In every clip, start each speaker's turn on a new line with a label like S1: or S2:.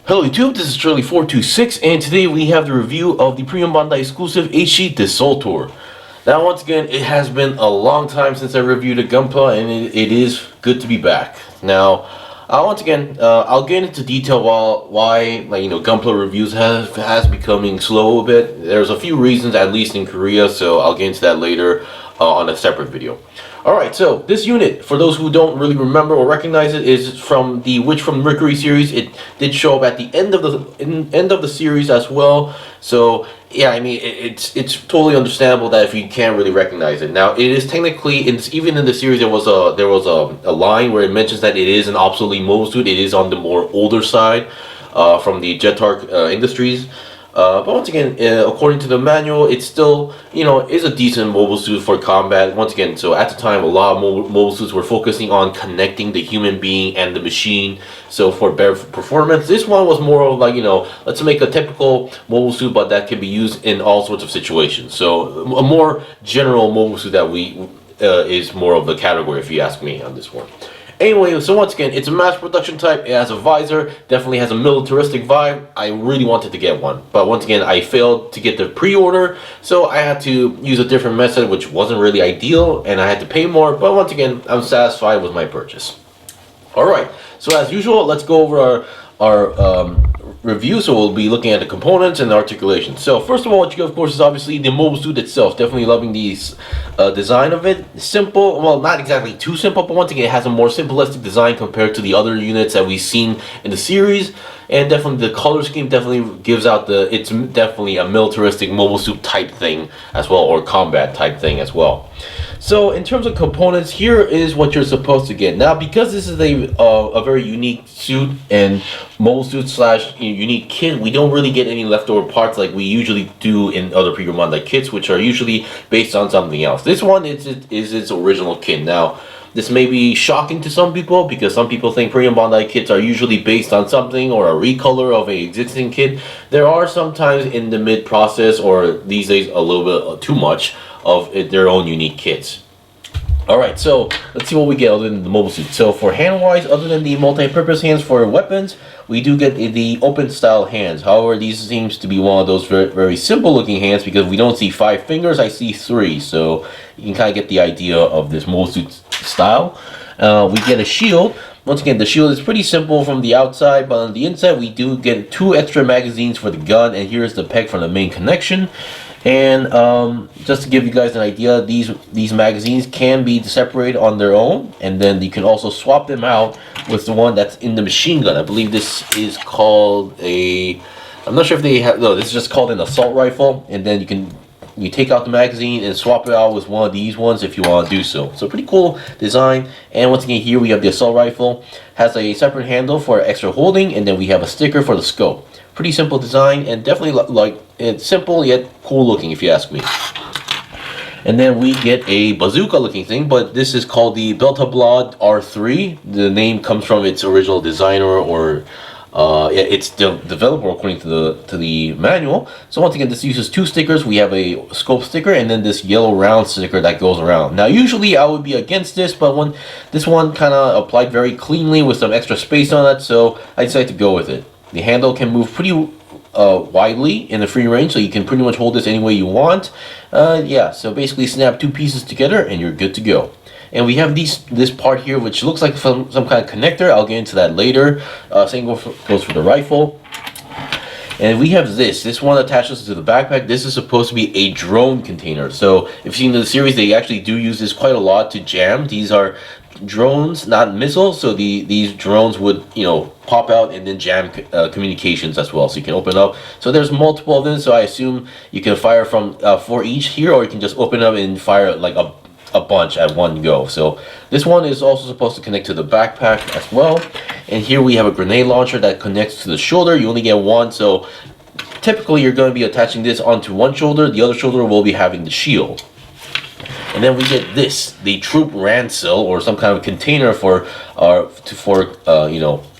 S1: Hello YouTube, this is Shirley426 and today we have the review of the P-Bandai exclusive HD Desultor. Now once again, it has been a long time since I reviewed a Gunpla and it is good to be back. Now, once again, I'll get into detail why Gunpla reviews has becoming slow a bit. There's a few reasons, at least in Korea, so I'll get into that later on a separate video. Alright, so this unit, for those who don't really remember or recognize it, is from the Witch from Mercury series. It did show up at the end of the series as well. So yeah, I mean it's totally understandable that if you can't really recognize it. Now it is technically even in the series there was a line where it mentions that it is an obsolete mobile suit. It is on the more older side from the Jetark Industries. But once again, according to the manual, it's still, is a decent mobile suit for combat. Once again, so at the time, a lot of mobile suits were focusing on connecting the human being and the machine. So for better performance, this one was more of like, let's make a typical mobile suit, but that can be used in all sorts of situations. So a more general mobile suit that is more of the category, if you ask me, on this one. Anyway, so once again, it's a mass production type. It has a visor, definitely has a militaristic vibe. I really wanted to get one, but once again, I failed to get the pre-order, so I had to use a different method, which wasn't really ideal, and I had to pay more, but once again, I'm satisfied with my purchase. Alright, so as usual, let's go over our review. So we'll be looking at the components and the articulation. So first of all, what you get, of course, is obviously the mobile suit itself. Definitely loving the design of it. Simple, well, not exactly too simple, but once again, it has a more simplistic design compared to the other units that we've seen in the series. And definitely the color scheme definitely gives out it's definitely a militaristic mobile suit type thing as well, or combat type thing as well. So in terms of components, here is what you're supposed to get. Now, because this is a very unique suit and mobile suit slash unique kit, we don't really get any leftover parts like we usually do in other P-Bandai kits, which are usually based on something else. This one is its original kit. Now, this may be shocking to some people because some people think P-Bandai kits are usually based on something or a recolor of an existing kit. There are sometimes in the mid-process, or these days a little bit too much, of their own unique kits. Alright, so let's see what we get other than the mobile suit. So for hand-wise, other than the multi-purpose hands for weapons, we do get the open style hands. However, these seems to be one of those very, very simple looking hands because we don't see 5 fingers, I see 3. So you can kind of get the idea of this mobile suit style. We get a shield. Once again, the shield is pretty simple from the outside, but on the inside we do get 2 extra magazines for the gun, and here's the peg for the main connection. And just to give you guys an idea, these magazines can be separated on their own, and then you can also swap them out with the one that's in the machine gun. I believe this is called I'm not sure if they have, no, this is just called an assault rifle, and then you take out the magazine and swap it out with one of these ones if you want to do so. So pretty cool design. And once again, here we have the assault rifle, has a separate handle for extra holding, and then we have a sticker for the scope. Pretty simple design, and definitely it's simple yet cool looking if you ask me. And then we get a bazooka looking thing, but this is called the Beltablad R3. The name comes from its original designer, or it's developer according to the manual. So once again, this uses 2 stickers. We have a scope sticker and then this yellow round sticker that goes around. Now usually I would be against this, but when this one kind of applied very cleanly with some extra space on it, so I decided to go with it. The handle can move pretty widely in the free range, so you can pretty much hold this any way you want. Yeah, so basically snap 2 pieces together and you're good to go. And we have this part here which looks like some kind of connector. I'll get into that later. Same goes for the rifle. And we have this one attaches to the backpack. This is supposed to be a drone container. So if you've seen the series, they actually do use this quite a lot to jam. These are drones, not missiles, so these drones would pop out and then jam communications as well, so you can open up. So there's multiple of them, so I assume you can fire from 4 each here, or you can just open up and fire like a bunch at one go. So this one is also supposed to connect to the backpack as well. And here we have a grenade launcher that connects to the shoulder. You only get one, so typically you're going to be attaching this onto one shoulder. The other shoulder will be having the shield. And then we get the troop rancel, or some kind of container for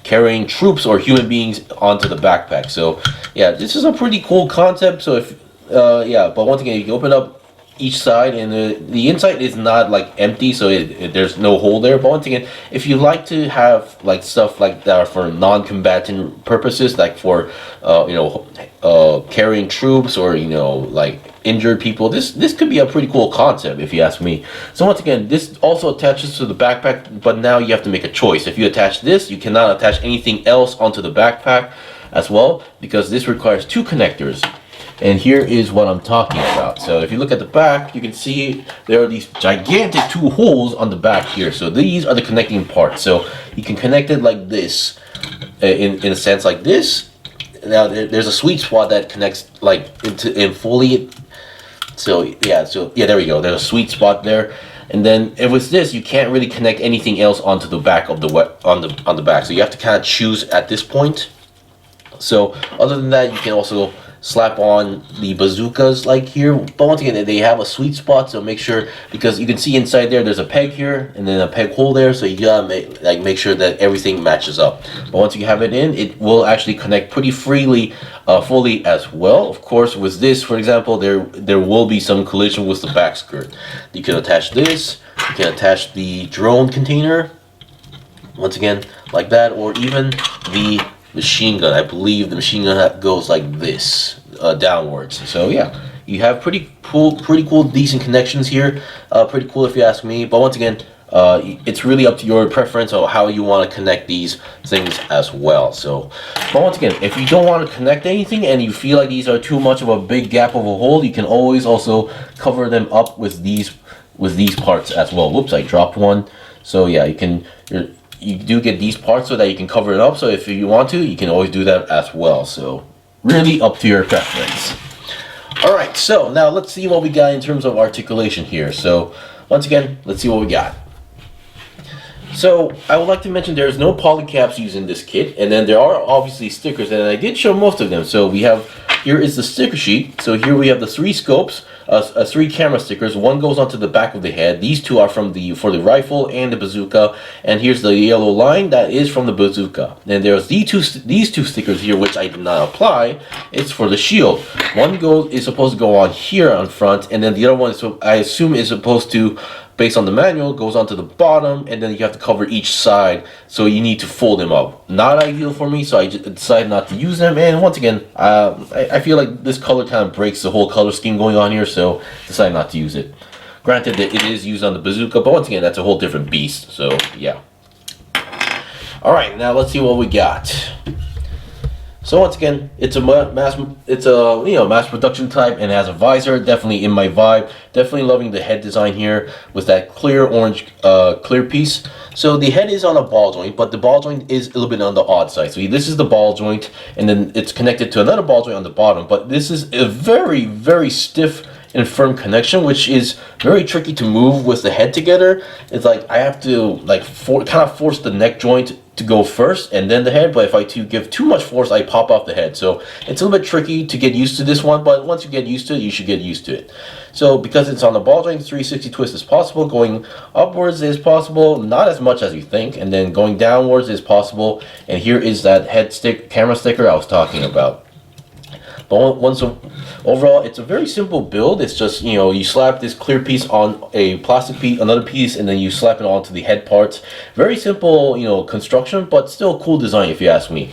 S1: carrying troops or human beings onto the backpack. So yeah, this is a pretty cool concept. So if but once again, you can open up each side, and the inside is not like empty, so there's no hole there. But once again, if you like to have like stuff like that for non-combatant purposes, like for carrying troops, or like injured people, this could be a pretty cool concept if you ask me. So once again, this also attaches to the backpack, but now you have to make a choice. If you attach this, you cannot attach anything else onto the backpack as well, because this requires two connectors. And here is what I'm talking about. So if you look at the back, you can see there are these gigantic two holes on the back here. So these are the connecting parts. So you can connect it like this, in a sense like this. Now there's a sweet spot that connects like in fully. So yeah, there we go. There's a sweet spot there. And then if it's this, you can't really connect anything else onto the back of the on the back. So you have to kind of choose at this point. So other than that, you can also slap on the bazookas like here, but once again, they have a sweet spot, so make sure, because you can see inside there's a peg here and then a peg hole there, so you gotta make sure that everything matches up. But once you have it in, it will actually connect pretty freely, fully as well. Of course, with this, for example, there will be some collision with the back skirt. You can attach this, you can attach the drone container, once again, like that, or even the machine gun. I believe the machine gun goes like this, downwards. So yeah, you have pretty cool, decent connections here. Pretty cool if you ask me. But once again, it's really up to your preference on how you want to connect these things as well. So, but once again, if you don't want to connect anything and you feel like these are too much of a big gap of a hole, you can always also cover them up with these parts as well. Whoops, I dropped one. So yeah, you do get these parts so that you can cover it up. So if you want to, you can always do that as well. So really up to your preference. Alright, so now let's see what we got in terms of articulation here. So once again, let's see what we got. So I would like to mention there's no polycaps used in this kit, and then there are obviously stickers, and I did show most of them. So we have, here is the sticker sheet. So here we have the 3 scopes, 3 camera stickers. One goes onto the back of the head. These 2 are for the rifle and the bazooka. And here's the yellow line that is from the bazooka. And there's these two stickers here, which I did not apply. It's for the shield. One is supposed to go on here on front, and then the other one is, I assume, is supposed to, based on the manual, goes onto the bottom, and then you have to cover each side, so you need to fold them up. Not ideal for me, so I just decided not to use them. And once again, I feel like this color kind of breaks the whole color scheme going on here, so decided not to use it. Granted that it is used on the bazooka, but once again, that's a whole different beast. So yeah. All right, now let's see what we got. So once again, it's a mass production type and has a visor. Definitely in my vibe. Definitely loving the head design here with that clear orange clear piece. So the head is on a ball joint, but the ball joint is a little bit on the odd side. So this is the ball joint, and then it's connected to another ball joint on the bottom. But this is a very, very stiff and firm connection, which is very tricky to move with the head together. It's like I have to kind of force the neck joint to go first and then the head, but if I give too much force, I pop off the head. So it's a little bit tricky to get used to this one, but once you get used to it, you should get used to it. So because it's on the ball joint, 360 twist is possible. Going upwards is possible, not as much as you think, and then going downwards is possible. And here is that camera sticker I was talking about. But overall, it's a very simple build. It's just, you slap this clear piece on a plastic piece, another piece, and then you slap it onto the head parts. Very simple, construction, but still cool design if you ask me.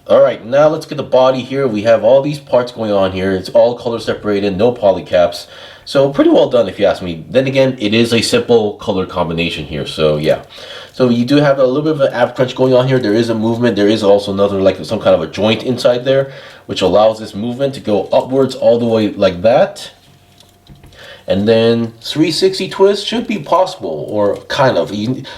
S1: Alright, now let's get the body here. We have all these parts going on here. It's all color separated, no polycaps. So pretty well done if you ask me. Then again, it is a simple color combination here, so yeah. So you do have a little bit of an ab crunch going on here. There is a movement. There is also another, some kind of a joint inside there, which allows this movement to go upwards all the way like that. And then 360 twist should be possible, or kind of.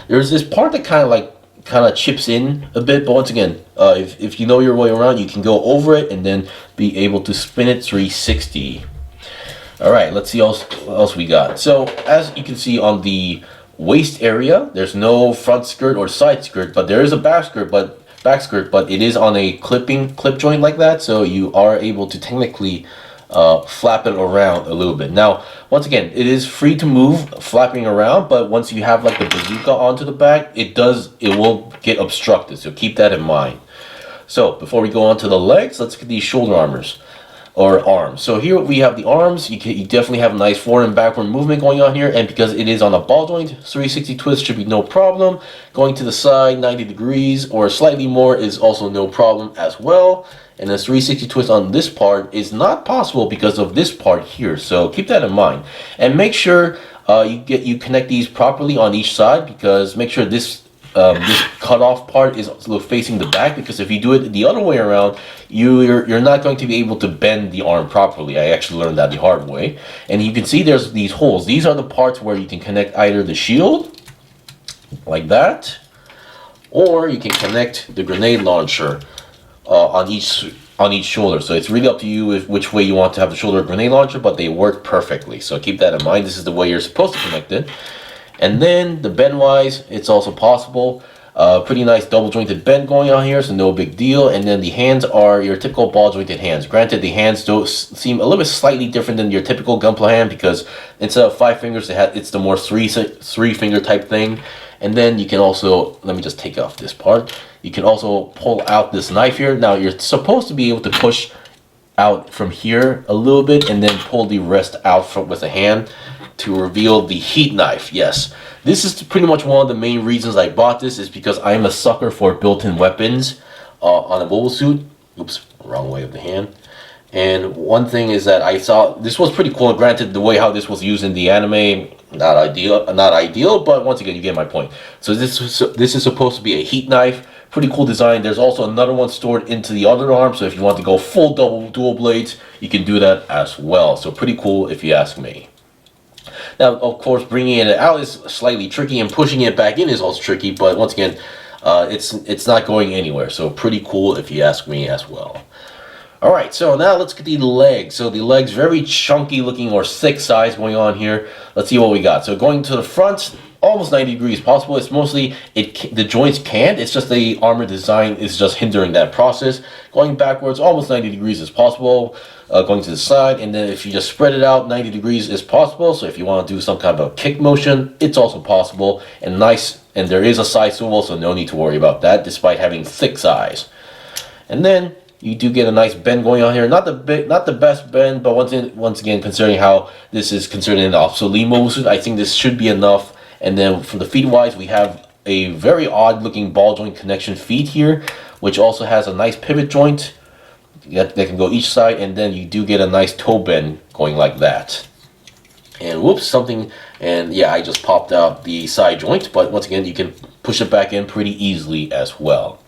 S1: There's this part that kind of chips in a bit, but once again, if you know your way around, you can go over it and then be able to spin it 360. Alright, let's see what else we got. So as you can see on the waist area, there's no front skirt or side skirt, but there is a back skirt, but it is on a clip joint like that, so you are able to technically flap it around a little bit. Now once again, it is free to move flapping around, but once you have the bazooka onto the back, it will get obstructed, so keep that in mind. So before we go on to the legs, let's get these shoulder armors. or arms. So here we have the arms. You definitely have a nice forward and backward movement going on here, and because it is on a ball joint, 360 twist should be no problem. Going to the side 90 degrees or slightly more is also no problem as well. And a 360 twist on this part is not possible because of this part here, so keep that in mind. And make sure you connect these properly on each side, because make sure this cutoff part is facing the back, because if you do it the other way around, you're not going to be able to bend the arm properly. I actually learned that the hard way. And you can see there's these holes. These are the parts where you can connect either the shield, like that, or you can connect the grenade launcher on each shoulder. So it's really up to you which way you want to have the shoulder grenade launcher, but they work perfectly. So keep that in mind. This is the way you're supposed to connect it. And then the bend wise, it's also possible. Pretty nice double jointed bend going on here, so no big deal. And then the hands are your typical ball jointed hands. Granted, the hands do seem a little bit slightly different than your typical Gunpla hand, because instead of 5 fingers, it's the more three finger type thing. And then you can also, let me just take off this part. You can also pull out this knife here. Now you're supposed to be able to push out from here a little bit and then pull the rest out with a hand to reveal the heat knife. Yes, this is pretty much one of the main reasons I bought this, is because I'm a sucker for built-in weapons on a mobile suit. Oops, wrong way of the hand. And one thing is that I saw this was pretty cool. Granted, the way how this was used in the anime, not ideal, but once again, you get my point. So this is supposed to be a heat knife. Pretty cool design. There's also another one stored into the other arm, so if you want to go full dual blades, you can do that as well. So pretty cool if you ask me. Now, of course, bringing it out is slightly tricky, and pushing it back in is also tricky, but once again, it's not going anywhere. So pretty cool if you ask me as well. Alright, so now let's get the legs. So the legs, very chunky looking or thick size going on here. Let's see what we got. So going to the front, almost 90 degrees possible. It's mostly, the joints can't, it's just the armor design is just hindering that process. Going backwards, almost 90 degrees is possible. Going to the side, and then if you just spread it out, 90 degrees is possible. So if you want to do some kind of a kick motion, it's also possible. And there is a side swivel, so no need to worry about that, despite having thick sides. And then you do get a nice bend going on here. Not the best bend, but once again, considering how this is considered an obsolete mobile suit, I think this should be enough. And then for the feet wise, we have a very odd looking ball joint connection feet here, which also has a nice pivot joint that can go each side, and then you do get a nice toe bend going like that. And whoops, and yeah, I just popped out the side joint, but once again, you can push it back in pretty easily as well.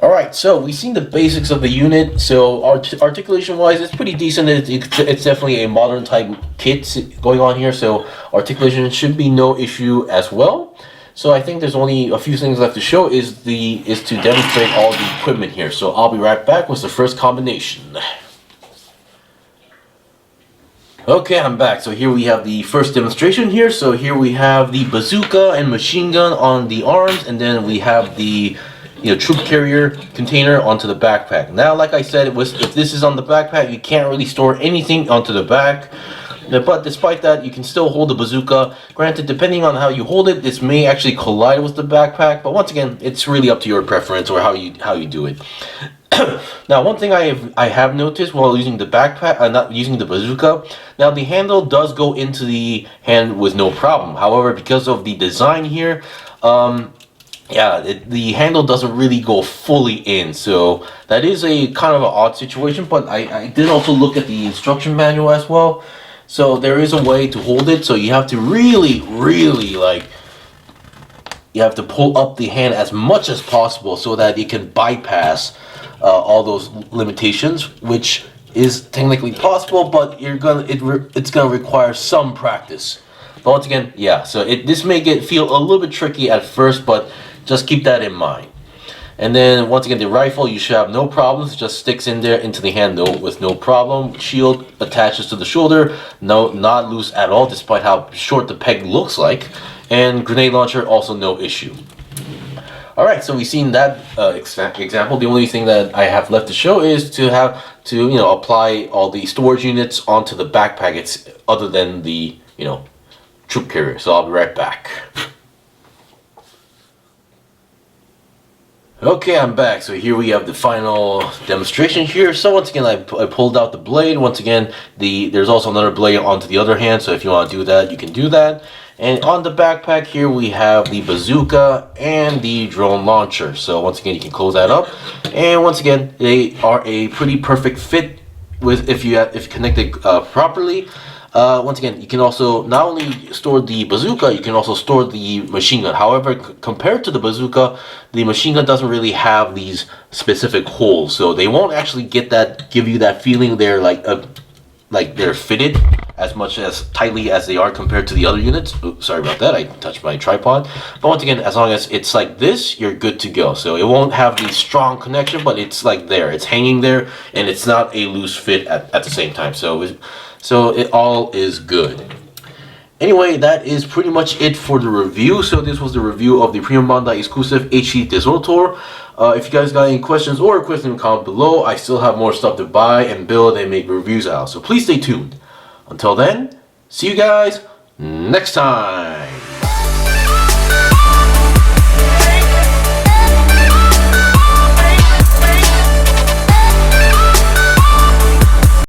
S1: Alright, so we've seen the basics of the unit. So articulation wise, it's pretty decent. It's definitely a modern type kit going on here, so articulation should be no issue as well. So I think there's only a few things left to show, is to demonstrate all the equipment here. So I'll be right back with the first combination. Okay, I'm back. So here we have the first demonstration here. So here we have the bazooka and machine gun on the arms, and then we have the troop carrier container onto the backpack. Now, like I said, if this is on the backpack, you can't really store anything onto the back. But despite that, you can still hold the bazooka. Granted, depending on how you hold it, this may actually collide with the backpack. But once again, it's really up to your preference or how you do it. Now, one thing I have noticed while using the backpack, not using the bazooka. Now, the handle does go into the hand with no problem. However, because of the design here, the handle doesn't really go fully in, so that is a kind of an odd situation. But I did also look at the instruction manual as well. So there is a way to hold it, so you have to really you have to pull up the hand as much as possible so that it can bypass all those limitations, which is technically possible, but it's gonna require some practice. But once again, yeah, so this may feel a little bit tricky at first, but just keep that in mind. And then once again, the rifle, you should have no problems. It just sticks in there into the handle with no problem. Shield attaches to the shoulder, not loose at all, despite how short the peg looks like. And grenade launcher, also no issue. Alright, so we've seen that example. The only thing that I have left to show is to apply all the storage units onto the backpack, other than the troop carrier. So I'll be right back. Okay, I'm back. So here we have the final demonstration here. So once again, I pulled out the blade. Once again, there's also another blade onto the other hand. So if you want to do that, you can do that. And on the backpack here, we have the bazooka and the drone launcher. So once again, you can close that up. And once again, they are a pretty perfect fit with if you connect it properly. Once again, you can also not only store the bazooka, you can also store the machine gun. However, compared to the bazooka, the machine gun doesn't really have these specific holes, so they won't actually give you that feeling they're like they're fitted as much as tightly as they are compared to the other units. Oops, sorry about that, I touched my tripod. But once again, as long as it's like this, you're good to go. So it won't have the strong connection, but it's like there, it's hanging there, and it's not a loose fit at the same time. So it all is good. Anyway, that is pretty much it for the review. So this was the review of the P-Bandai exclusive HD Desultor. If you guys got any questions or requests in the comment below, I still have more stuff to buy and build and make reviews out. So please stay tuned. Until then, see you guys next time.